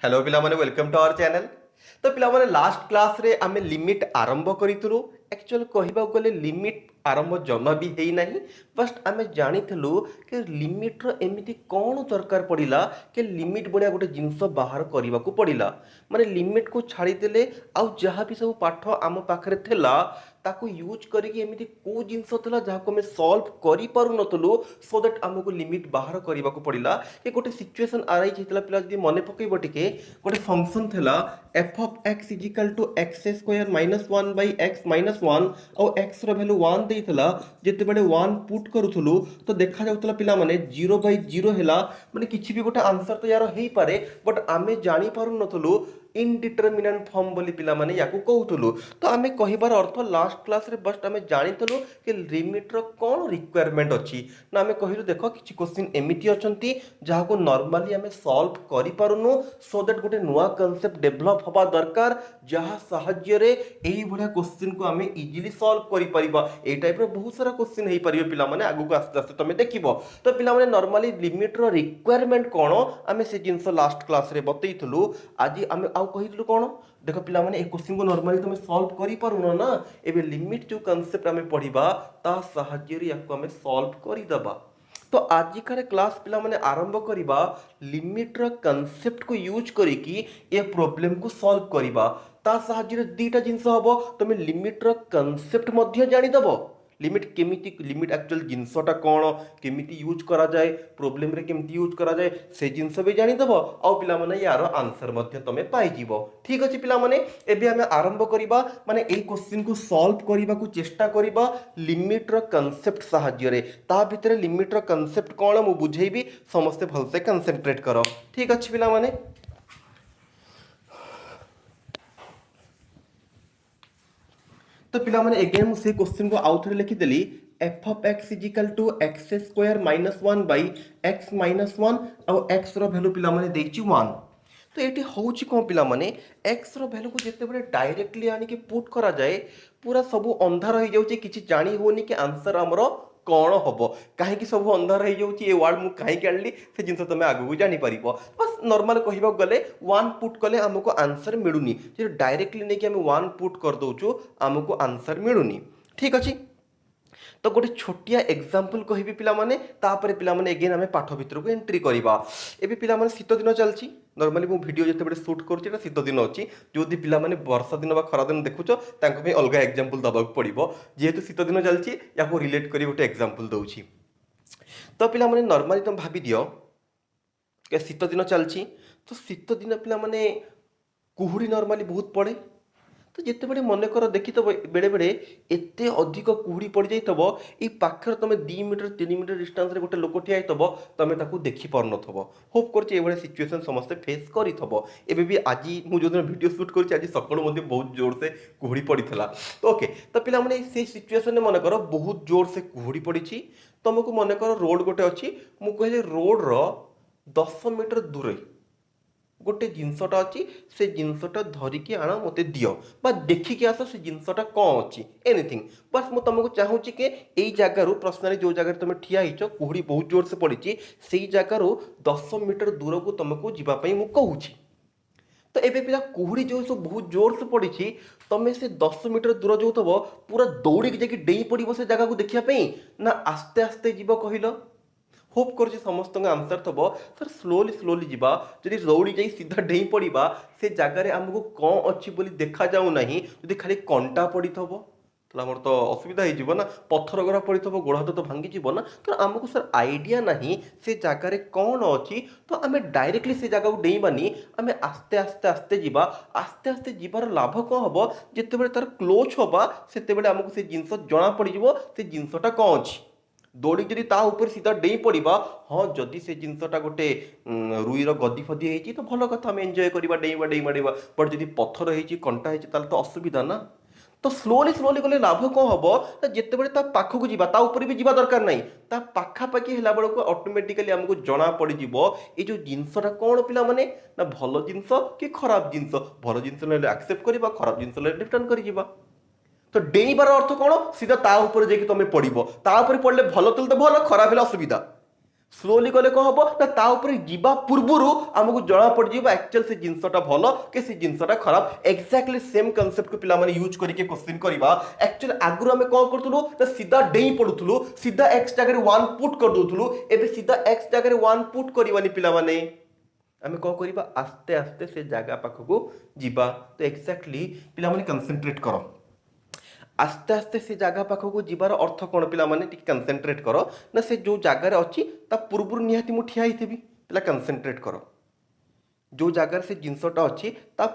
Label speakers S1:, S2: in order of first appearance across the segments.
S1: Hello पिला माने welcome to our channel. तो पिला माने लास्ट क्लास रे आमे लिमिट आरंभ करितुलु। एक्चुअल कहबा गले लिमिट आरंभ जमा भी हेई नाही। फर्स्ट आमे जानिथलु कि लिमिट रो एमिति कोन दरकार पडिला कि लिमिट बडिया गोटे जिंस बाहर करबा को पडिला। माने लिमिट को छाडी देले आ जहा भी सब पाठ आम पाखरे थेला ताको यूज करिकी एमिति को जिंस थला जहा को हमें सॉल्व करि पारु नथलु सो दैट हमको लिमिट बाहर करबा को पडिला। कि गोटे सिचुएशन आराई हितला पिला जदी मने पकेइबो टिके गोटे फंक्शन थेला f of x is equal to x square minus 1 by x minus 1 और x रो वैल्यू 1 देइथला जेते बडे 1 पुट करूथलु तो देखा जाउतला पिला माने 0 by 0 हेला माने किछि भी गोटे आंसर तो यार हेई पारे बट आमे जानि पारु नथलु इनडिटरमिनेंट फॉर्म बोली पिला माने याकू कहउथलु। तो आमे कहिबार अर्थ लास्ट क्लास रे बस्ट आमे जानिथलु कि लिमिट रो कोन रिक्वायरमेंट अछि ना आमे कहिलु देखो किछि क्वेश्चन एमिति अछंती जाहाको नॉर्मली आमे सॉल्व करि पारुनु सो दैट गोटे नुवा कांसेप्ट डेवलप हबा दरकार जहा साहाय्य रे एही बढिया क्वेश्चन को आमे इजीली सॉल्व करि परिबा। ए टाइप रो बहुत सारा क्वेश्चन हेई परिबे पिला माने आगु को आस्ते आस्ते तमे देखिबो। तो पिला माने नॉर्मली लिमिट रो रिक्वायरमेंट कोन आमे से जिंस लास्ट क्लास रे बतैथलु। आज आमे आउ कहिलु कोन देखो पिला माने ए क्वेश्चन को नॉर्मली तमे सॉल्व करि पारुनो ना एबे लिमिट जो कांसेप्ट आमे पढिबा ता साहाय्य रे याको आमे सॉल्व करि दबा। तो आजिकार क्लास पिला माने आरंभ करिबा लिमिट रो कांसेप्ट को यूज करिकी ए प्रॉब्लम को सॉल्व करिबा। ता साहाय्य रे दीटा जिंस हबो तमे लिमिट रो कांसेप्ट मध्ये जानि दबो। लिमिट केमिति लिमिट एक्चुअल जिंसटा कोन केमिति यूज करा जाय प्रॉब्लम रे केमिति यूज करा जाय से जिंस भी जानि दबो आ पिला माने यार आंसर मध्ये तमे पाई जीवो। ठीक अछि पिला माने एबे हमें आरंभ करिबा माने ए क्वेश्चन को सॉल्व करिबा को चेष्टा करिबा लिमिट रो कांसेप्ट साहाय्य रे। ता भितरे लिमिट रो कांसेप्ट कोन मु बुझेइबी समस्त भलसे कंसंट्रेट करो। ठीक अछि पिला माने तो पिला माने अगेन मु से क्वेश्चन को आउ थरे लिखि देली f of x is equal to x square minus 1 by x minus 1 और x रो वैल्यू पिला माने देछि 1। तो एटी होउछि कोन पिला माने x रो वैल्यू को जेते बडे डायरेक्टली आनी के पुट करा जाए पूरा सब अंधार हो जाउछि किछि जानि होनी कि आंसर हमरो कौन हम कहीं सब अंधार हो जाऊँ ये वर्ड मुझे कहीं आनी से जिन तुम आगू जापर बस नॉर्मल कहवा गले वन पुट कले आमको आंसर मिलूनी डायरेक्टली नहीं कि आम वन पुट कर दौचु आमको आंसर मिलूनी। ठीक अच्छे तो गोटे छोटिया एग्जांपल कहबी पिला माने तापर पिला माने अगेन आमे पाठ भितर को एंट्री करबा। एबे पिला माने शीत दिन चलची नॉर्मली मु वीडियो जते बडे शूट करछि एटा शीत दिन अछि जोदि पिला माने वर्षा दिन बा खरा दिन देखुछो तांको पे अलगा एग्जांपल दबा पड़िबो जेहेतु शीत दिन चलची याको रिलेट करी गोटे एग्जांपल दउछि। तो पिला माने नॉर्मली तुम भाबी दियो के शीत दिन चलची तो शीत दिन पिला माने कुहुडी नॉर्मली बहुत पड़े तो जिते बड़े मन कर देखी तो बेले बेले एते अधिक कुहुड़ी पड़ जाइए ये पाखर तुम 2 मीटर 3 मीटर डिस्टेंस रे गोटे लोक ठिया तुम ताकू देखी पार नथब होप कर सिचुएशन समस्ते फेस करथब। एबे भी आज मु जो दिन वीडियो शूट कर आज सकाळु मध्ये बहुत जोर से कुहुड़ी पड़ीला। ओके तो पिला माने से सिचुएशन में मन कर बहुत जोर से कुहुड़ी पड़ी तुमको मन कर रोड गोटे अच्छी मु कहले रोड रो 10 मीटर दूर गोटे जिनसटा अच्छी से जिनसटा धरिकी आण मत दियो बा देखिकी आस से जिनसटा कौन अच्छी एनीथिंग बस मु तुमको चाहूँगी कि यही जगार पर्सनाली जो जगह तुम ठिया होच कुहुड़ी बहुत जोर से पड़ी से जगार 10 मीटर दूर को तुमको जीवाई मुझे कहूँ। तो एबे पिला कुहुड़ी जो सब बहुत जोर से पड़ी तुम से 10 मीटर दूर जो थब पूरा दौड़ी जाकि डेई पड़ो से जगह को देखा ना आस्ते आस्ते जीव कहल होप कर समस्त आंसर थब सर स्लोली स्लोली जीवा जदि दौड़ी जाई सीधा डेई पड़ा से जगार आमको कौन अच्छी बोली देखा जाऊ ना जदि खाली कंटा पड़ी थब तो आमर तो असुविधा हो ना पत्थर गरा पड़ी थब गोड़ हाथ तो भांगी ना तो आमको सर आइडिया नहीं से जगार कौन अच्छी तो आम डायरेक्टली से जगह को डेइबानी आम आस्ते आस्ते आस्ते आस्ते जीवार लाभ कौन हम जिते तार क्लोज हवा से आमको से जिनस जना पड़ से जिनसटा कौन अच्छी दौड़ी जदि ता ऊपर सीधा डेई पड़ा हाँ जदि से जिनसटा गोटे रुईर गदी फदी होती तो भल कथा आम एंजय करवा डेइबा डेइबा डेइबा बट जदि पत्थर होती कंटा होती तो असुविधा ना। तो स्लोली स्लोली गले लाभ कौन हम जिते बड़े पाखक जीवा ता ऊपर भी जीवा दरकार नहीं ता पाखापाखि है बेलू ऑटोमेटिकली आमको जना पड़ ये जो जिनसटा कौन पिला माने ना भल जिनस कि खराब जिनस भल जिनस ना एक्सेप्ट करवा खराब जिनस रिटर्न कर तो डेइबार अर्थ कौन सीधा ता ऊपर जाकि तुम पड़ो ता ऊपर पड़े भल तो भल खराब है असुविधा स्लोली गले कौन हम ना ता ऊपर जीवा पूर्वर आमको जना पड़ जाए एक्चुअल से जिनसटा भल कि से जिनसटा खराब एक्जाक्टली सेम कॉन्सेप्ट को पिला यूज करके क्वेश्चन करवा एक्चुअली आगु आम कौन करूँ ना सीधा डेई पड़ुलू सीधा एक्स जगह 1 पुट कर दूलू एबे सीधा एक्स जगह 1 पुट करवानी पिला माने आम कौन करवा आस्ते आस्ते से जगह पाखक जीवा तो एक्जाक्टली पिला माने कंसंट्रेट करो आस्ते आस्ते से जगह पाखक जीवार अर्थ कौन पिला माने कंसंट्रेट करो ना से जो जगार अच्छी पूर्व निहाती मु ठिया होइथिबी पिला कंसंट्रेट करो जो जगार से जिनसटा अच्छी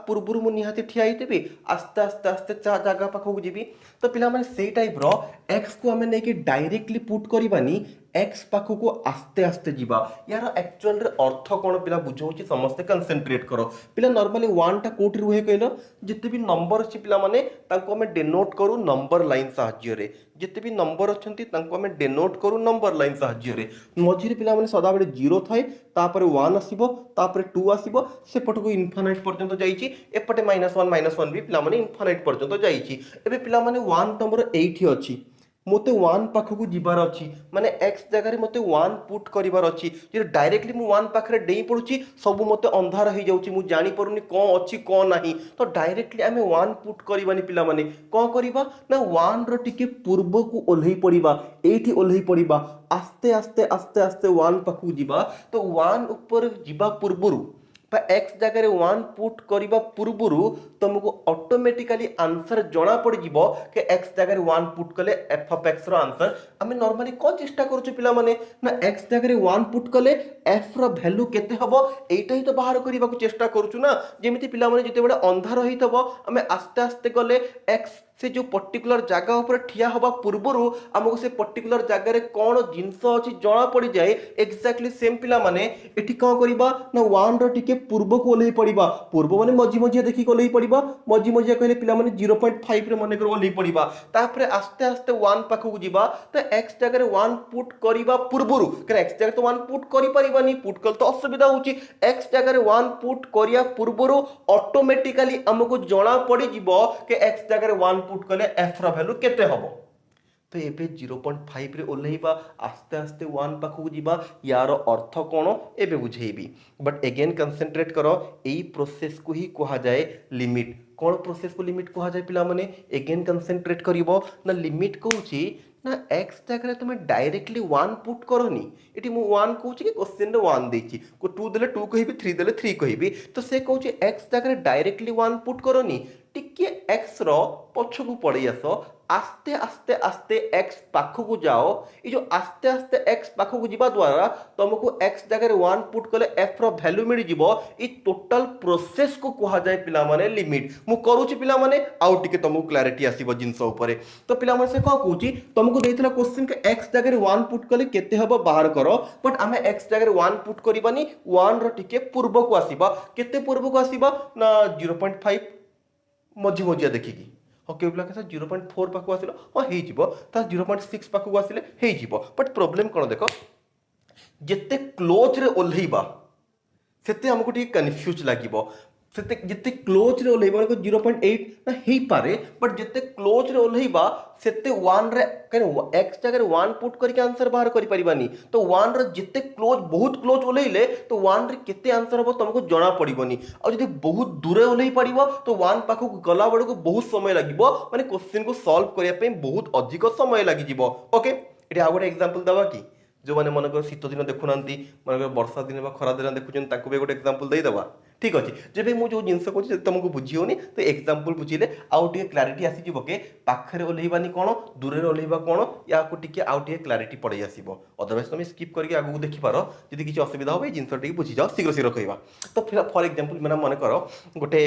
S1: पूर्व मु निहाती ठिया होइथिबी आस्ते आस्ते आस्ते जगह पाखक जीवी तो पिला माने सेई टाइप रो एक्स को आमे नेकी डायरेक्टली पुट करबानी एक्स पाखक आस्ते आस्ते जीवा यार एक्चुअल रे अर्थ कौन पिला बुझाऊँ समस्ते कंसंट्रेट करो पिला नॉर्मली 1 टा कोठी रुहे कहलो जिते भी नंबर अच्छी पिला माने तांको हमें डेनोट करू नंबर लाइन साहाय्य रे जिते भी नंबर अच्छी तांको हमें डेनोट करू नंबर लाइन साहाय्य रे मझिरे पिला माने सदा बेले 0 थाए तापर 1 आसीबो तापर 2 आसीबो सेपटको इनफाइनाइट पर्यंत जाईची एपटे -1 भी पिला माने इनफाइनाइट पर्यंत जाईची एबे पिला माने 1 नंबर 8 अछि मोते 1 पाखक जीवार अच्छी माने एक्स जगह मते 1 पुट करिवार अच्छी जे डायरेक्टली मु 1 पाखरे डेई पड़ुची सब मते अंधार हो जाउची मु जानि परुनी कोन अच्छी कोन नाही तो डायरेक्टली आमे 1 पुट करिवानी पिला माने कोन करिवा ना 1 रो टिके पूर्व को ओल्हेई पड़िबा एठी ओल्हेई पड़िबा आस्ते आस्ते आस्ते आस्ते 1 पाखक जीवा तो 1 ऊपर जीवा पूर्वरु एक्स जगह 1 पुट करने पूर्वर तुमको ऑटोमेटिकली आंसर जना पड़ जिवो कि एक्स जगह 1 पुट कले एफ ऑफ एक्स रो आंसर आमे नॉर्मली कोन चेष्टा करूछु पिला माने ना एक्स जगह 1 पुट कले एफ रो वैल्यू केते हबो एटा ही तो बाहर करबा को चेष्टा करूछु ना जेमिति पिला माने जते बडा अंधार होइतबो आमे आस्ते आस्ते गले एक्स से जो पर्टिकुलर जगह ऊपर ठिया हवा पूर्वर आमको से पर्टिकुलर जगह कौन जिनस अच्छी जना पड़ जाए एक्जाक्टली सेम पिला माने एठी कौन करिबा ना 1 रो टिके पूर्व को ओल्हेई पड़िबा पूर्व माने मझी मझिया देखि ओल्हेई पड़िबा मझी मझिया कहले पिला माने 0.5 रे माने कर ओल्हेई पड़िबा तापरे आस्ते आस्ते 1 पाखक जीवा तो एक्स जगह 1 पुट करिबा पूर्वर कारण एक्स जगह तो 1 पुट करि परिबानी पुट कल तो असुविधा होची एक्स जगह 1 पुट करिया पूर्वर ऑटोमेटिकली हमको जना पड़ी जिवो कि एक्स जगह 1 पुट कले एफ रो वैल्यू केते हबो तो एबे 0.5 रे ओल्हेइबा आस्ते आस्ते 1 पाखक जीवा यार अर्थ कोन एबे बुझेइबी बट अगेन कंसंट्रेट करो एई प्रोसेस को ही कहा जाए लिमिट कौन प्रोसेस को लिमिट कहा जाए पिला माने अगेन कंसंट्रेट करिवो ना लिमिट कहूची ना एक्स जगह तुम डायरेक्टली 1 पुट करनी एटी मु 1 कहूची कि क्वेश्चन रे 1 देची को 2 देले 2 कहिबी 3 देले 3 कहिबी तो से कहूची एक्स जगह डायरेक्टली 1 पुट करनी टिके एक्स रो पछकु पड़े आसो आस्ते आस्ते आस्ते एक्स पाखकु जाओ ये जो आस्ते आस्ते एक्स पाखकु जीवा द्वारा तुमको एक्स जगह 1 पुट कले एफ रो वैल्यू मिल जिवो ई टोटल प्रोसेस को कहा जाए पिला माने लिमिट मु करूची पिला माने आउ टिके तुमको क्लैरिटी आसीबो जिंस ऊपर तो पिला माने से को कहूची तुमको देथिला क्वेश्चन के एक्स जगह 1 पुट कले केते हबो बाहर करो बट आमे एक्स जगह 1 पुट करबानी 1 रो टिके पूर्व को आसीबा केते पूर्व को आसीबा ना 0.5 मझी मझिया देखिकी ओके पिला के 0.4 पाखु आसिलो हां हेइ जिवो ता 0.6 पाखु आसिले हेइ जिवो बट प्रॉब्लम कोन देखो जेते क्लोज रे ओल्हेइबा सेते हमको टी कंफ्यूज लागिवो सेते जिते क्लोज रे ओल्हेइबा को 0.8 ना हेइ पारे बट जिते क्लोज रे ओल्हेइबा सेते 1 रे कने एक्स जगह 1 पुट करके आंसर बाहर करि परिबानी तो 1 रे जिते क्लोज बहुत क्लोज ओल्हेइले तो 1 रे केते आंसर हबो तुमको जणा पड़िबोनी आ जदि बहुत दूर ओल्हेइ पड़िबो तो 1 पाखो गला बड़ को बहुत समय लागिबो माने क्वेश्चन को सॉल्व करिया पे बहुत अधिक समय लागि जिवो ओके एटी आ गोटे एग्जांपल दवा की जो मैंने मन कर शीत दिन देखुना मन वर्षा दिन खरा दिन देखुन भी गोटे एक्जामपल देदेवा ठीक अच्छे जब मुझे जिनस कहूँ तुमको बुझीओनी तो एक्जामपल बुझीले आउ टे क्लारिटी आसीज के पाखे ओल्हेबानी कौन दूर ओल्हेबा कौन या आउ टे क्लारिटी पड़े आसो अदरवाइज तुम स्किप करके आगू देखिपार जब किसी असुविधा हो जिनस टी बुझी जाओ शीघ्र शीघ्र कहवा तो फॉर एग्जांपल मैंने मन कर गोटे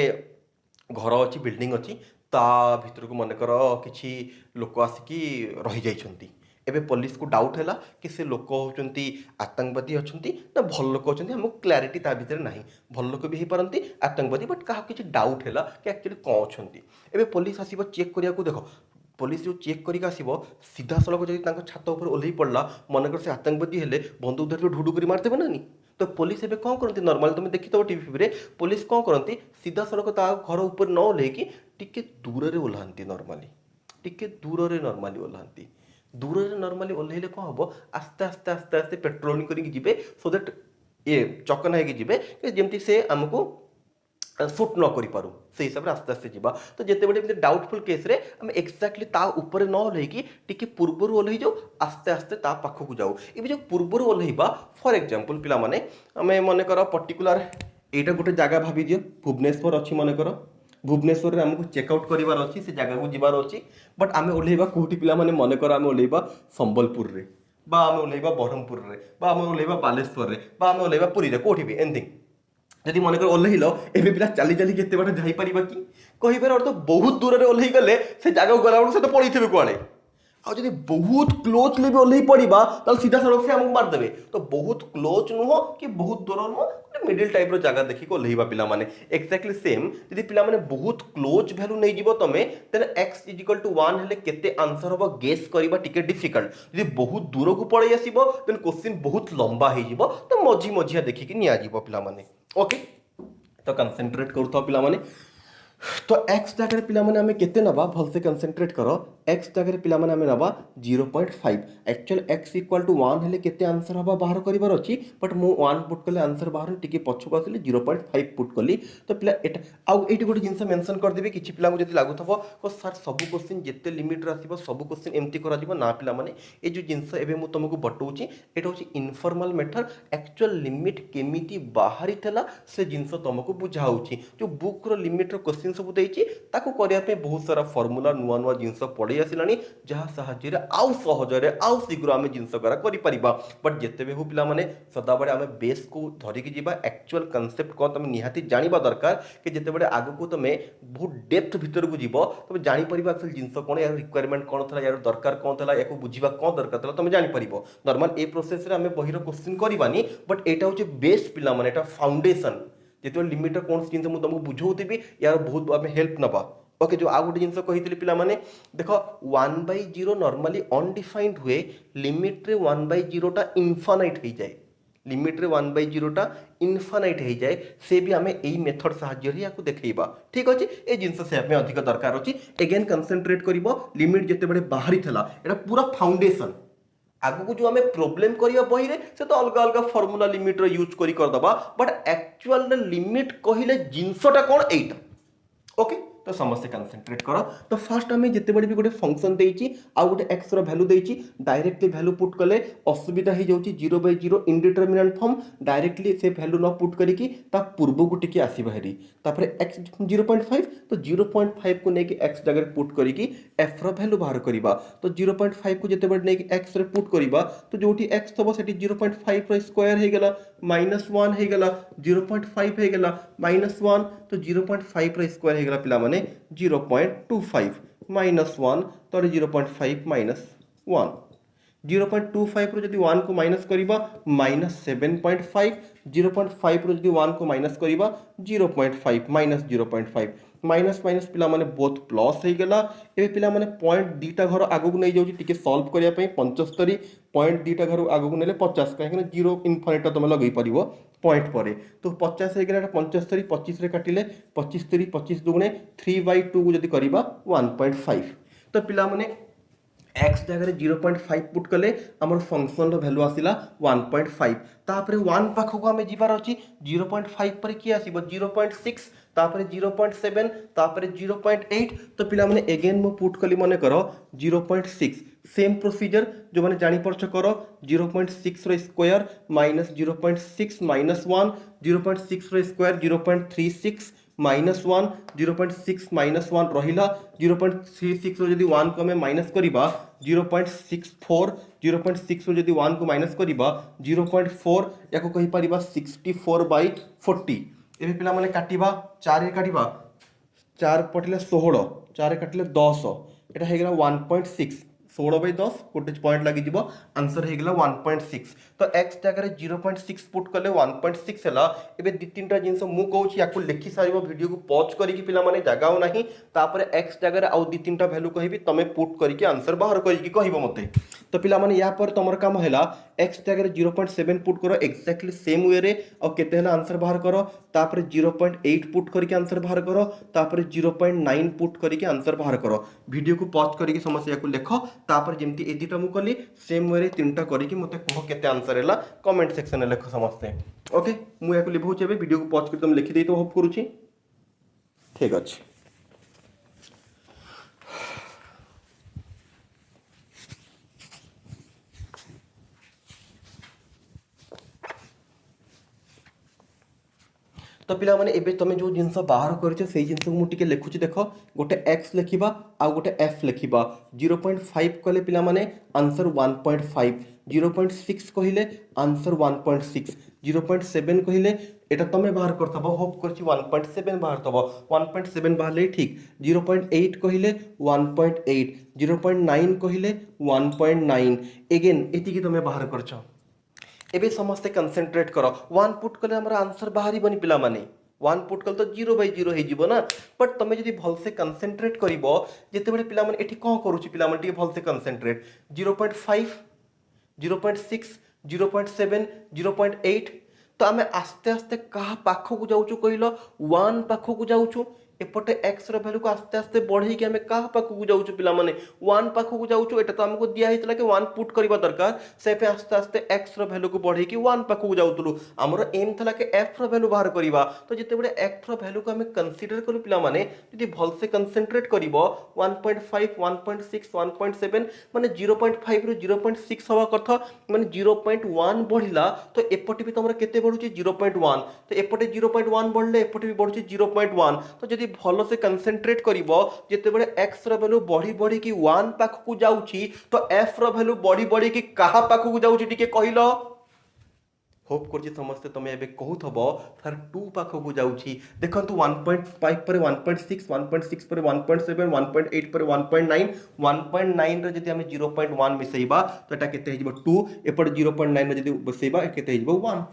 S1: घर अच्छी बिल्डिंग अच्छी ता भीतर को मन कर कि लोक आसिकी रही जाइछंती एबे पुलिस को डाउट है कि से लोक होचंती आतंकवादी अच्छी ना भल लोक अच्छे हमको क्लारिटी ता भीतर नहीं भल लोक भी हो पारती आतंकवादी बट क्या किसी डाउट है कि एक्चुअली कौन अच्छी एबे पुलिस आसो चेक करिया को देख पुलिस जो चेक करके आसो सीधा सड़क जब छात उपर ओल्है पड़ा मनकर से आतंकवादी हेले बंदूक धर ढुडू कर मारदेवे ना तो पुलिस एबे कौन करती नॉर्मल तुम देखिथबो टीवी रे पुलिस कौन करती सीधा सड़क ता घर ऊपर न ओल्हैकी टिके दूर रे ओल्हांती नॉर्मली टिके दूर रे नॉर्मली ओल्हांती दूर नॉर्मली ओल्हेले कौन हम आस्ते आस्ते आस्ते आस्ते पेट्रोलिंग करके जीवे सो दैट ये चकना होगी जीवे जमती से आमको सुट न करि पारू से हिसाब से आस्ते आस्ते जीवा तो जिते बड़े डाउटफुल केस रे हम एक्जाक्टली ता ऊपर न ओल्हेकी टिके पूर्वर ओल्हे जाऊ आस्ते आस्ते ता पाखक जाऊ ये जो पूर्वर ओल्हेबा फॉर एग्जांपल पिला माने हमें मन कर पर्टिकुलर एटा गोटे जगह भाभी दियो भुवनेश्वर अच्छी मन कर भुवनेश्वर रे हमको चेकआउट करिवार अच्छी से जगह को जीवार अच्छी बट आम ओल्हेबा कोठी पिला माने मन कर आम ओल्हेबा संबलपुर रे बा आम ओल्हेबा ब्रह्मपुर रे बा आम ओल्हेबा बालेश्वर रे बा आम ओल्हेबा पुरी रे कोठी भी एनिथिंग जदि मन कर ओल्हेल एबे पिला चली चली केते बाटे जाई परिबा कि कहिबार अर्थ बहुत दूर रे ओल्हेई गले से जगह गला से तो पड़ीथिबे कुआडे आ जदि बहुत क्लोज ले भी ओल्हेई पड़ीबा ताल सीधा सड़क से हमको मार देबे तो बहुत क्लोज नुह कि बहुत दूर नुह मिडिल टाइप रो जगह देखि को ओल्हेइबा पिला माने एक्जेक्टली सेम जदि पिला माने बहुत क्लोज वैल्यू नै जीवो तमे देन x = 1 हेले केते आंसर होबो गेस करबा टिके डिफिकल्ट जदि बहुत दूर को पड़ै आसीबो देन क्वेश्चन बहुत लंबा हे जीवो तो मझी मझिया देखि कि निया जीवो पिला माने ओके तो कंसंट्रेट करथो पिला माने तो x जगह पिला माने हमें केते नबा भल से कंसंट्रेट करो x जगह पिला माने हमें नबा 0.5 एक्चुअल x = 1 हेले केते आंसर हबा बाहर करिवार अछि बट मु 1 पुट करले आंसर बाहर टिके पछको आसले 0.5 पुट करली तो पिला एटा आउ एटी गोटे जिंस मेंशन कर देबे किछि पिला को जति लागुथबो को सर सब क्वेश्चन जेते लिमिट रे आसीबो सब क्वेश्चन एम्ति करा दिबो ना पिला माने ए जो जिंस एबे मु तुमको बटौची एटा होची इनफॉर्मल मेथड एक्चुअल लिमिट केमिति बाहरी थला से जिंस तुमको बुझाउची जो बुक रो लिमिट रो क्वेश्चन सब देइची ताको करिया पे बहुत सारा फार्मूला नुवा नुवा जिंस पड़े आसिलानी जहा साहाଯ୍य रे आउ सहज रे आउ शीघ्र आमे जिंस करा करि परिबा बट जेते बे हो पिला माने सदा बडे आमे बेस को धरि के जीवा एक्चुअल कांसेप्ट को तमे निहाती जानिबा दरकार कि जेते बडे आगु को तमे बहुत डेप्थ भीतर को जीवो तमे जानि परिबा एक्चुअल जिंस कोन यार रिक्वायरमेंट कोन थला यार दरकार कोन थला याको बुझीबा कोन दरकार थला तमे जानि परिबो नॉर्मल ए प्रोसेस रे आमे बहिरो क्वेश्चन करिबानी बट एटा होचे बेस पिला माने एटा फाउंडेशन जेते लिमिट कोन जिंस मु तुमको बुझौतिबी यार बहुत आमे हेल्प नबा ओके जो आ गोटे जिंस कहितली पिला माने देखो 1/0 नॉर्मली अनडिफाइंड हुए लिमिट रे 1/0 टा इनफाइनाइट हो जाए लिमिट रे 1/0 टा इनफाइनाइट हो जाए से भी हमें एई मेथड सहाय्य रे याकू देखैबा ठीक अछि ए जिंस से हमें अधिक दरकार अछि अगेन कंसंट्रेट करिवो लिमिट जेते बडे बाहरी थला एटा पूरा फाउंडेशन आगु को जो हमें प्रॉब्लम करिया बही रे से तो अलग अलग फार्मूला लिमिट रो यूज करी कर दबा बट एक्चुअल लिमिट कहिले जिंसटा कोन एटा ओके तो समस्त कंसंट्रेट करो तो फर्स्ट हमें जिते बड़ी भी गोटे फंक्शन देइची आ गोटे x रो वैल्यू देइची डायरेक्टली वैल्यू पुट कले असुविधा ही जाउची 0/0 इनडिटरमिनेंट फॉर्म डायरेक्टली से वैल्यू न पुट करी की ता पूर्व को टिके आसी बाहरी तापर x 0.5 तो 0.5 को नेकी x जगह पुट करी की f रो वैल्यू बाहर करिबा तो 0.5 को जिते बड़ी नेकी x रे पुट करिबा तो जोठी x थबो सेठी 0.5 रो स्क्वायर हे गेला -1 हे गेला 0.5 हे गेला -1 तो 0.5 रो स्क्वायर हे गेला पिला माने 0.25 -1 तो 0.5 -1 0.25 रो जदि 1 को माइनस करिबा -7.5 0.5 रो जदि 1 को माइनस करिबा 0.5 -0.5 माइनस माइनस पिला माने बोथ प्लस हे गेला ए पिला माने पॉइंट दीटा घर आगु को नै जाउची टिके सॉल्व करिया पई 75 पॉइंट दीटा घर आगु को नेले 50 काहे कि 0 इनफिनिट तमे लगै परिबो पॉइंट परे तो 50 हे गेला 75 25 रे काटिले 25 3 25 दुगुणे 3/2 को जदि करिबा 1.5 तो पिला माने x जगह 0.5 पुट कले हमर फंक्शन रो वैल्यू आसिला 1.5 तापरे 1 पाखो को हमें जीवार अछि 0.5 पर की आसीबो 0.6 तापरे 0.7 तापरे 0.8 तो पिला माने अगेन मो पुट कली माने करो 0.6 सेम प्रोसीजर जो माने जानि परछ करो 0.6 रो स्क्वायर -0.6 -1 0.6 रो स्क्वायर 0.36 -1 0.6 -1 रहिला 0.36 रो जदि 1 को हमें माइनस करिबा 0.64 0.6 रो जदि 1 को माइनस करिबा 0.4 याको कहि परिबा 64/40 एबे पिला माने काटिबा 4 रे काटिबा 4 पटिले 16 4 रे काटिले 10 एटा हे गेला 1.6 16/10 गोटे पॉइंट लगी जीवो आंसर हे गेला 1.6 तो x जगह 0.6 पुट कले 1.6 हैला एबे दि तीनटा जिंस मु कहूची याकू लिखि सारिबो वीडियो को पॉज करिकि पिला माने जगाओ नाही तापर x जगह आउ दि तीनटा वैल्यू कहबी तमे पुट करिकि आंसर बाहर करिकि कहबो मते तो पिला माने या पर तुम काम है एक्स जगह 0.7 पुट करो एक्जाक्टली सेम वे रे और केते हला आंसर बाहर करो तापर 0.8 पुट करके आंसर बाहर करो तापर 0.9 पुट करके आंसर बाहर करो वीडियो को पॉज करके समस्या को लिख तापर जेमती ए दुटा मु कली सेम वे रे तीनटा करके मते कह केते आंसर हैला कमेंट सेक्शन में लिख समस्ते ओके मु याको लिखौचे बे वीडियो को पॉज कर तुम लिखि देई तो होप करूची ठीक अछि तो पिला माने एबे तुम जो जिनस बाहर करछ से जिनस को मुटिके लिखुची देखो गोटे x लिखिबा आ गोटे f लिखिबा 0.5 कहले पिला माने आंसर 1.5 0.6 कहिले आंसर 1.6 0.7 कहिले एटा तमे बाहर करथबो होप करछि 1.7 बाहर थबो 1.7 बाहरले ठीक 0.8 कहिले 1.8 0.9 कहिले 1.9 अगेन एति की तमे बाहर करछ एबे समस्ते कंसंट्रेट करो 1 पुट कले हमरा आंसर बाहरी बनी पिला माने 1 पुट कल तो 0/0 हे जीवो ना बट तमे जदी भल से कंसंट्रेट करिवो जेते बेले पिला माने एठी कोन करूची पिला माने भल से कंसंट्रेट 0.5 0.6 0.7 0.8 तो आमे आस्ते आस्ते कहा पाखो को जाउछु कहिलो 1 पाखो को जाउछु एपटे x रो वैल्यू को आस्ते आस्ते बढ़ई के हमें कहा पाखो को जाउछु पिला माने 1 पाखो को जाउछु एटा तो हमको दिया हितला कि 1 पुट करबा दरकार से पे आस्ते आस्ते x रो वैल्यू को बढ़ई के 1 पाखो को जाउतलु हमरो एम थला कि f रो वैल्यू बाहर करबा तो जते बडे x रो वैल्यू को हमें कंसीडर करू पिला माने यदि भल से कंसंट्रेट करिवो 1.5 1.6 1.7 माने 0.5 रो 0.6 हवा कथा माने 0.1 बढ़िला तो एपटे भी तमरा केते बढ़ुची 0.1 तो एपटे 0.1 बढ़ले एपटे भी बढ़ुची 0.1 तो जदी भलो से कंसंट्रेट करिवो जेते बडे x रो वैल्यू बढ़ी बढ़ी की 1 पाख को जाउची तो f रो वैल्यू बढ़ी बढ़ी की कहा पाख को जाउची टिके कहिलो होप करछि समस्ते तमे एबे कहूथबो सर 2 पाख को जाउची देखंतु 1.5 पर 1.6 1.6 पर 1.7 1.8 पर 1.9 1.9 रे जदी हमें 0.1 मिसैबा तो एटा केते हेजिबो 2 एपर 0.9 रे जदी बसैबा केते हेजिबो 1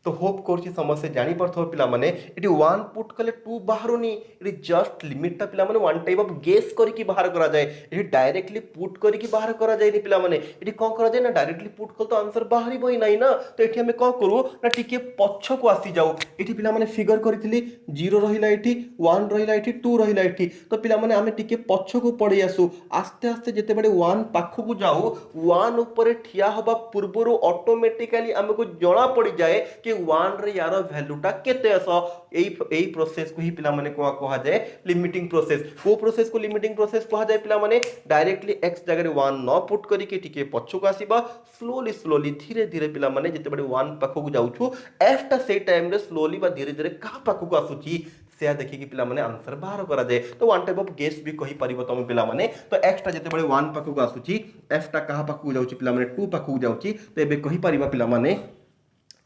S1: तो होप करछि समस्या जानि परथो पिला माने एटी 1 पुट कले 2 बाहरुनी एटी जस्ट लिमिट ता पिला माने वन टाइप ऑफ गेस करी की बाहर करा जाए एटी डायरेक्टली पुट करी की बाहर करा जाए नी पिला माने एटी कोन करा जाए ना डायरेक्टली पुट कल तो आंसर बाहरी बई नाही ना तो एटी हमें कोन करू ना टिके पछ को आसी जाऊ एटी पिला माने फिगर करितली 0 रहिला एटी 1 रहिला एटी 2 रहिला एटी तो पिला माने हमें टिके पछ को पड़ी आसु आस्ते आस्ते जते बडे 1 पाख को जाऊ 1 ऊपर ठिया हबा पूर्वरो ऑटोमेटिकली हमको जणा पड़ी जाए कि 1 रे यार वैल्यूटा केते आसो एई प्रोसेस को ही पिला माने को कहा जाए लिमिटिंग प्रोसेस को प्रोसेस को लिमिटिंग प्रोसेस कहा जाए पिला माने डायरेक्टली x जगह 1 न पुट करी के टिके पछ को आसीबा स्लोली स्लोली धीरे धीरे पिला माने जते बडे 1 पाख को जाउछु f टा से टाइम रे स्लोली बा धीरे धीरे का पाख को आसुची से देखि कि पिला माने आंसर बाहर करा जाए तो वन टाइप ऑफ गेस भी कहि परिबो तुम पिला माने तो x टा जते बडे 1 पाख को आसुची f टा कहा पाख को जाउची पिला माने 2 पाख को जाउची तो एबे कहि परिबा पिला माने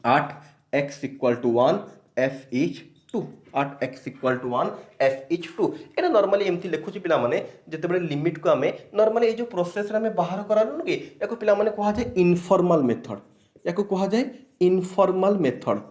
S1: 8 x equal to 1 f each 2 8 x equal to 1 f each 2 Etah normally एमती लिखुची पिला माने जते बडे लिमिट को हमें नॉर्मली ए जो प्रोसेस रे हमें बाहर करानु के याको पिला माने कहा जाए इनफॉर्मल मेथड याको कहा जाए इनफॉर्मल मेथड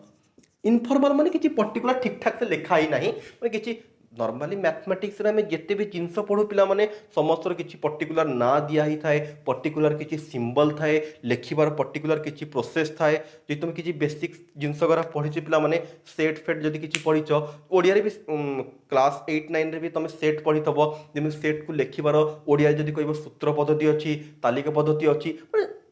S1: इनफॉर्मल माने किछि पर्टिकुलर ठीक ठाक से लिखा ही नाही माने किछि नॉर्मली मैथमेटिक्स रे हमें जिते भी जिनस पढ़ू पिला माने समस्त किछि पर्टिकुलर ना दिया ही थाए पर्टिकुलर किछि सिंबल थाए लिखिबार पर्टिकुलर किछि प्रोसेस थाए जे तुम किछि बेसिक जिनस गरा पढिछि पिला माने सेट फेट जदी किछि पढिछो ओडिया रे भी क्लास 8 9 रे भी तुम सेट पढितबो जेमि सेट को लिखिबार ओडिया जदी कहबो सूत्र पद्धति अछि तालिका पद्धति अछि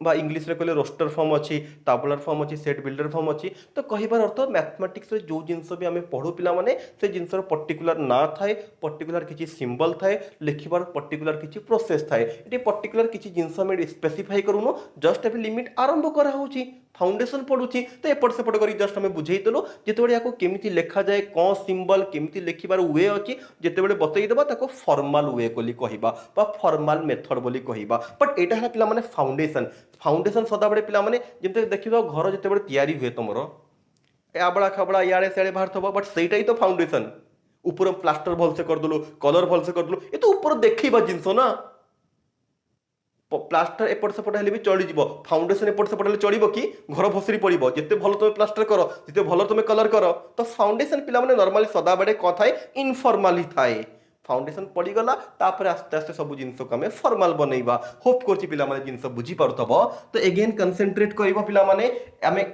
S1: बा इंग्लिश रे कहले रोस्टर फॉर्म अछि टाबुलर फॉर्म अछि सेट बिल्डर फॉर्म अछि तो कहिबार अर्थ मैथमेटिक्स रे जो जिंस भी हमें पढू पिला माने से जिंस रो पर्टिकुलर ना थाए पर्टिकुलर किछि सिंबल थाए लिखिबार पर्टिकुलर किछि प्रोसेस थाए एटी पर्टिकुलर किछि जिंस में स्पेसिफाई करूनो जस्ट अभी लिमिट आरंभ करा होछि फाउंडेशन पडुछि तो एपट सेपट करी जस्ट हमें बुझेई देलो जेते बडे याको केमिति लिखा जाए कोन सिंबल केमिति लिखिबार वे अछि जेते बडे बतई देबा ताको फॉर्मल वे कोली कहिबा बा फॉर्मल मेथड बोली कहिबा बट एटा हला पिला माने फाउंडेशन फाउंडेशन सदा बडे पिला माने जेते देखिबा घर जेते बडे तयारी हुए तमरो ए आबड़ा खबड़ा याडे सेडे बाहर थबो बट सेटा ही तो फाउंडेशन ऊपर प्लास्टर भल से कर दलो कलर भल से कर दलो ए तो ऊपर देखिबा जिंसो ना प्लास्टर एपट सेपट हेले भी चली जीवो फाउंडेशन एपट सेपट हेले चलिबो कि घर भसरी पड़िबो जेते भलो तुमे प्लास्टर करो जेते भलो तुमे कलर करो तो फाउंडेशन पिला माने नॉर्मली सदा बडे कथाय इनफॉर्मली थाए फाउंडेशन पड़गला तापर आस्ते आस्ते सब जिन को आम फॉर्मल बनइबा होप कर पिलाने जिन बुझी पारुथब तो एगेन कंसेंट्रेट कर पिलाने आम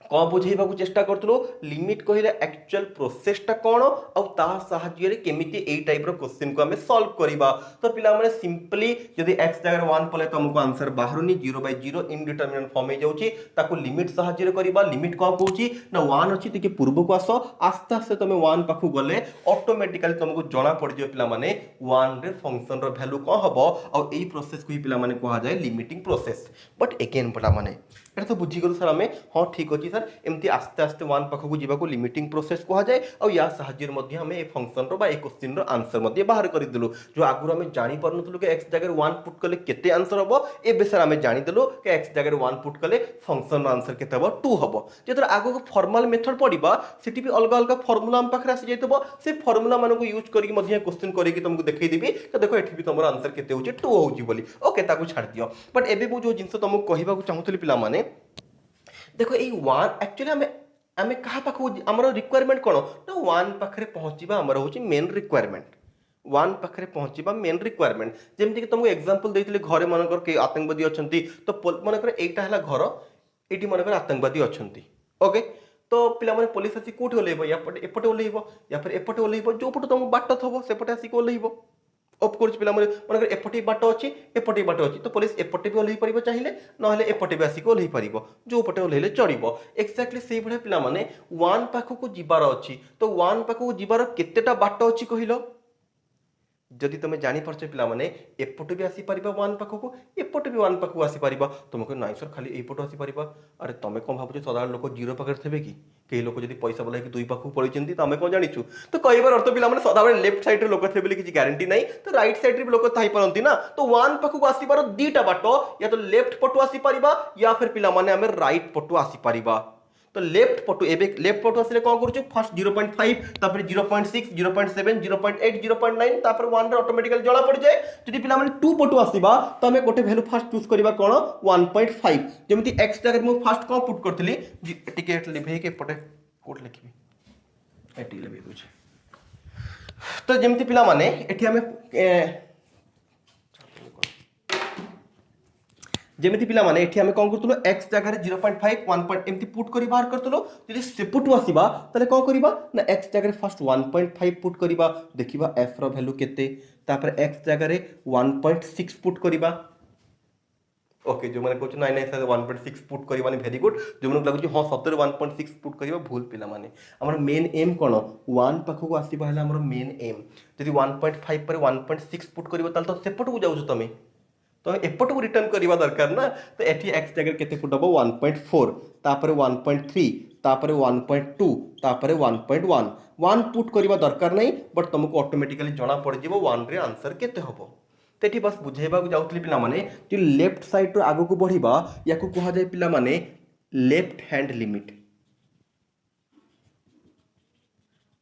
S1: कौन बुझेबा चेष्टा करूँ लिमिट कहले एक्चुअल प्रोसेसटा कौन आहाଯ୍ୟରେ केमिति एई टाइप रो क्वेश्चन को हमें सॉल्व करबा तो पिला माने सिंपली यदि x जगह 1 पले तुमको आंसर बाहरुनी 0/0 इनडिटरमिनेट फॉर्म में जाउची ताको लिमिट साहाଯ୍ୟରେ करबा लिमिट को कहूची ना 1 अछि तिके पूर्व को आसो आस्ते आस्ते तुम 1 पाखु गले ऑटोमेटिकली तुमको जणा पड़ जियो पिला माने 1 रे फंक्शन रो वैल्यू को हबो और एई प्रोसेस को ही पिला माने कहा जाय लिमिटिंग प्रोसेस बट अगेन पिला माने एटा तो बुझी गलो सर आमे हां ठीक अछि सर एमती आस्ते आस्ते 1 पाखु जीवा को लिमिटिंग प्रोसेस कहा जाए और या साहाଯ୍ୟରେ मध्ये हमें ए फंक्शन रो बा ए क्वेश्चन रो आंसर मध्ये बाहर कर दिलु जो आगुर हमें जानि परनथलु के x जगह 1 पुट कले केते आंसर हबो ए बेसर हमें जानि देलु के x जगह 1 पुट कले फंक्शन रो आंसर केते हबो 2 हबो जेतर आगो को फॉर्मल मेथड पडिबा सेठी भी अलग अलग फार्मूला हम पाखरे आसी जाइतबो से फार्मूला मानको यूज करिक मध्ये क्वेश्चन करिक तुमको देखै देबी तो देखो एठी भी तमरो आंसर केते होची 2 होची बोली ओके ताको छाड़ दियो बट एबे मु जो जिंस तुमको कहिबा को चाहूतली पिला माने देखो ये 1 एक्चुअली हमें आमे कहा पाखु हमर रिक्वायरमेंट कोन ना 1 पाखरे पहुंचीबा हमर होची मेन रिक्वायरमेंट 1 पाखरे पहुंचीबा मेन रिक्वायरमेंट जेमति कि तुमको एग्जांपल देइतले घरे मनकर के आतंकवादी अछंती तो मनकर एटा हला घर एटी मनकर आतंकवादी अछंती ओके तो पिला माने पुलिस आसी कोठी ओलेइबो या एपटे ओलेइबो या फिर एपटे ओलेइबो जो पटे तुम बाट थबो सेपटे आसी को ओलेइबो ऑफ कोर्स पिला माने मनकर एपटे बाट अछि एपटे बाट अछि तो पुलिस एपटे भी ओलेइ परिबो चाहिए नहले एपटे भी आसी को ओलेइ परिबो जो पटे ओलेइले चढ़िबो एक्जेक्टली सेही भले पिला माने 1 पाखो को जिबार अछि तो 1 पाखो को जिबार केतेटा बाट अछि कहिलो जदि तुम जानी परछ पिला माने एपटे भी आसी परिबा 1 पाखो को एपटे भी 1 पाखो आसी परिबा तुमको नाइ सर खाली एपटे आसी परिबा अरे तमे कोन भाबुछ साधारण लोक जीरो पाखरे थबे कि कई लोक जदि पैसा बोला कि 2 पाखो पड़िचंती तमे कोन जानिछु तो कईबार अर्थ पिला माने सदाबेले लेफ्ट साइड रे लोक थे बोली किछि गारंटी नाही तो राइट साइड रे भी लोक थाई परंती ना तो 1 पाखो को आसी पारो दीटा बाटो या तो लेफ्ट पटो आसी परिबा या फिर पिला माने हमें राइट पटो आसी परिबा तो लेफ्ट पटो एबे लेफ्ट पटो आसीले कोन करूछु फर्स्ट 0.5 तापर 0.6 0.7 0.8 0.9 तापर 1 रे ऑटोमेटिकली जळा पड़ जाए जदि पिला माने 2 पटो आसीबा तो हमें गोटे वैल्यू फर्स्ट चूज करबा कोन 1.5 जेमति x जगह मु फर्स्ट कोन पुट करथली टिकेट लिभे के पटे कोड लिखबी एटी लिभे दोछ तो जेमति पिला माने एठी हमें जेमिति पिला माने एठी हमें कोन करतलो x जगह 0.5 1 पॉइंट एमती पुट करी बाहर करतलो जदि सेपुटु आसीबा तले कोन करबा ना x जगह फर्स्ट 1.5 पुट करबा देखिबा f रो वैल्यू केते तापर x जगह 1.6 पुट करबा ओके जो माने कहछ नाइ नाइ सर 1.6 पुट करबा नि वेरी गुड जो मन लागु हां सତରେ 1.6 पुट करबा भूल पिला माने हमर मेन एम कोन 1 पाखो को आसीबा हला हमर मेन एम जदि 1.5 पर 1.6 पुट करबा ताल तो सेपटु जाउछ तमे तो एपट को रिटर्न करबा दरकार ना तो एठी x जगह केते पुट हबो 1.4 तापर 1.3 तापर 1.2 तापर 1.1 1 पुट करबा दरकार नहीं बट तुमको ऑटोमेटिकली जणा पड़ जिवो 1 रे आंसर केते हबो तेठी बस बुझेबा को जाउतली पिला माने जे लेफ्ट साइड रो आगो को बढ़िबा याको कहा जाय पिला माने लेफ्ट हैंड लिमिट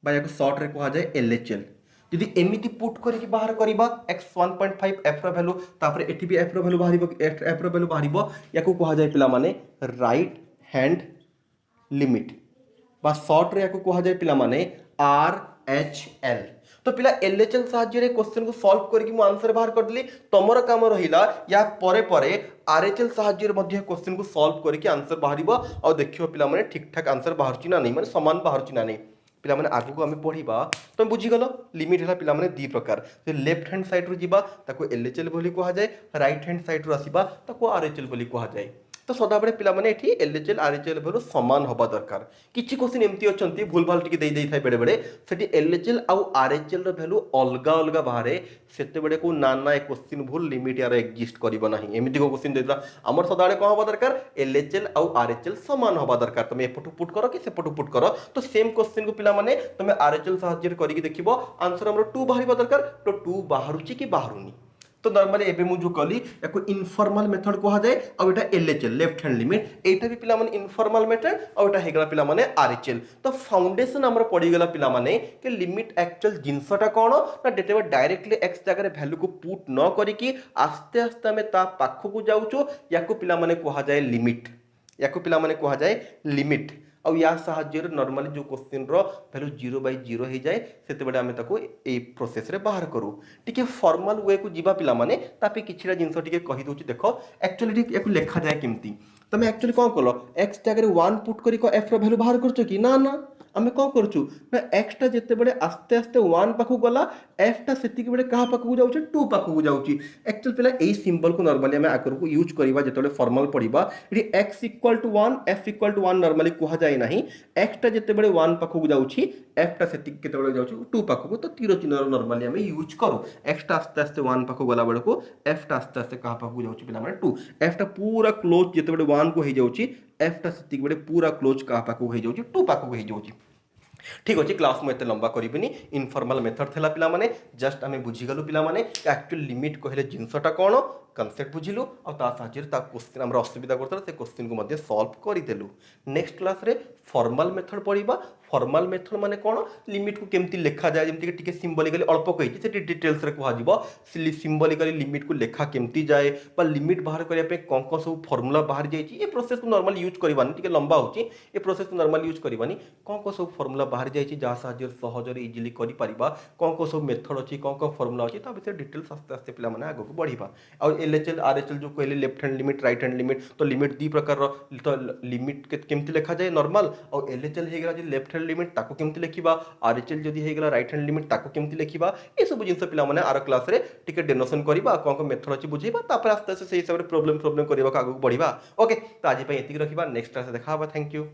S1: बा याको शॉर्ट रे कहा जाय LHL यदि एमिति पुट करके बाहर करिबा x 1.5 f रो वैल्यू तापर एठी भी f रो वैल्यू बाहरिबो f रो वैल्यू बाहरिबो याको कहा जाय पिला माने राइट हैंड लिमिट बा शॉर्ट रे याको कहा जाय पिला माने RHL तो पिला LHL साहाଯ୍य रे क्वेश्चन को सॉल्व करके मु आंसर बाहर कर दिली तमरो काम रहिला या परे परे RHL साहाଯ୍य रे मध्ये क्वेश्चन को सॉल्व करके आंसर बाहरिबो और देखियो पिला माने ठीक ठाक आंसर बाहरची ना नहीं माने समान बाहरची ना नहीं पिला माने आगु को हमें पढ़िबा तो बुझी गलो लिमिट हला पिला माने दी प्रकार जे लेफ्ट हैंड साइड रो जीबा ताको LHL बोली कहा जाय राइट हैंड साइड रो आसीबा ताको RHL बोली कहा जाय तो सदा बड़े पिला माने एठी LHL RHL भरो समान होबा दरकार किछि क्वेश्चन एमती अछंती भूल भाल टिके देई थाय बेडे बेडे सेठी LHL आउ RHL रो वैल्यू अलगा अलगा बाहरे सेते बेडे को नाना क्वेश्चन भूल लिमिट यार एग्जिस्ट करबो नाही एमिति को क्वेश्चन देला हमर सदाळे को होबा दरकार LHL आउ RHL समान होबा दरकार तुम एपटु पुट करो कि सेपटु पुट करो तो सेम क्वेश्चन को पिला माने तुम RHL साहाଯ୍य करिक देखिबो आंसर हमरो 2 बाहरिबा दरकार तो 2 बाहरुची कि बाहरुनी तो नॉर्मली एबे मु जो कली एको इनफॉर्मल मेथड कहा जाय और एटा LHL लेफ्ट हैंड लिमिट एटा भी पिला माने इनफॉर्मल मेथड और एटा हेगला पिला माने RHL तो फाउंडेशन हमर पड़ी गेला पिला माने के लिमिट एक्चुअल जिंसटा कोन ना डेटा डायरेक्टली x जगह वैल्यू को पुट न करी कि आस्ते आस्ते में ता पाखो को जाउचो याको पिला माने कहा जाय लिमिट याको पिला माने कहा जाय लिमिट आउ या साहाय्य नॉर्मली जो क्वेश्चन रो वैल्यू 0/0 हो जाए सेते आम ताको ए प्रोसेस रे बाहर करू टिके फॉर्मल वे को जीवा पिला माने तापे किछिरा जिंस टिके कहि दोची देखो एक्चुअली याकू लेखा जाए केमती तमे एक्चुअली कौन कल एक्स जगह 1 पुट करी एफ रो वैल्यू बाहर करछो कि ना ना आमे कौन करछु ना एक्स टा जेते बड़े आस्ते आस्ते 1 पाखु गला एफ टा सेतिक बड़े कहा पाखु जाउछि 2 पाखु जाउछि एक्चुअल पिला एई सिंबल को नॉर्मली आमे आकर को यूज करबा जेतले फॉर्मल पडिबा इडी x = 1 f = 1 नॉर्मली कुहा जाय नाही x टा जेते बड़े 1 पाखु जाउछि f टा सेतिक केते बड़े जाउछि 2 पाखु तो तीर चिन्ह नॉर्मली आमे यूज करू x टा आस्ते आस्ते 1 पाखु गला बड़े को f टा आस्ते आस्ते कहा पाखु जाउछि पिला माने 2 f टा पूरा क्लोज जेते बड़े 1 को हे जाउछि f टा सेतिक बड़े पूरा क्लोज कहा पाखु हे जाउछि 2 पाखु हे जाउछि ठीक अच्छे क्लास मुझे लंबा करी इनफॉर्मल मेथड थला पिला माने जस्ट आम बुझीगलु पिला माने एक्चुअल लिमिट कहले जिनसटा कौन कनसेप्ट बुझिलु और ता साहाଯ୍य ता क्वेश्चन हमर असुविधा करतला से क्वेश्चन को मध्य सॉल्व करि देलु नेक्स्ट क्लास रे फॉर्मल मेथड पढ़िबा फॉर्मल मेथड माने कौन लिमिट को केमती लेखा जाए जमती टिके सिंबलिकली अल्प कहि से डिटेल्स रे कुहा जिवो सिंबलिकली लिमिट को लेखा केमती जाए बा लिमिट बाहर करिया पे कोन कोन सब फार्मूला बाहर जाइछि ए प्रोसेस को नॉर्मल यूज करबानी टिके लंबा होछि ए प्रोसेस को नॉर्मल यूज करबानी कोन कोन सब फार्मूला बाहर जाइछि जा साहाଯ୍य सहज रे इजीली करि परिबा कोन कोन सब मेथड अछि कोन कोन फार्मूला अछि ता विषय डिटेल्स आस्ते आस्ते पिला माने आगो को बढ़िबा और एलएचएल आरएचएल जो कहले left hand limit right hand limit तो लिमिट दी प्रकार रो तो लिमिट केमती लेखा जाए नॉर्मल और एलएचएल हे गेला जे लेफ्ट हैंड लिमिट ताको केमती लेखिबा आरएचएल जदी हे गेला राइट हैंड लिमिट ताको केमती लेखिबा ए सब जिंस पिला माने आर क्लास रे टिके डेनोशन करबा कोन कोन मेथड अछि बुझेबा तापर आस्ते आस्ते से हिसाब रे प्रॉब्लम करबा आगो को बढ़िबा ओके तो आज पय एतिक रखिबा नेक्स्ट क्लास देखा बा थैंक यू।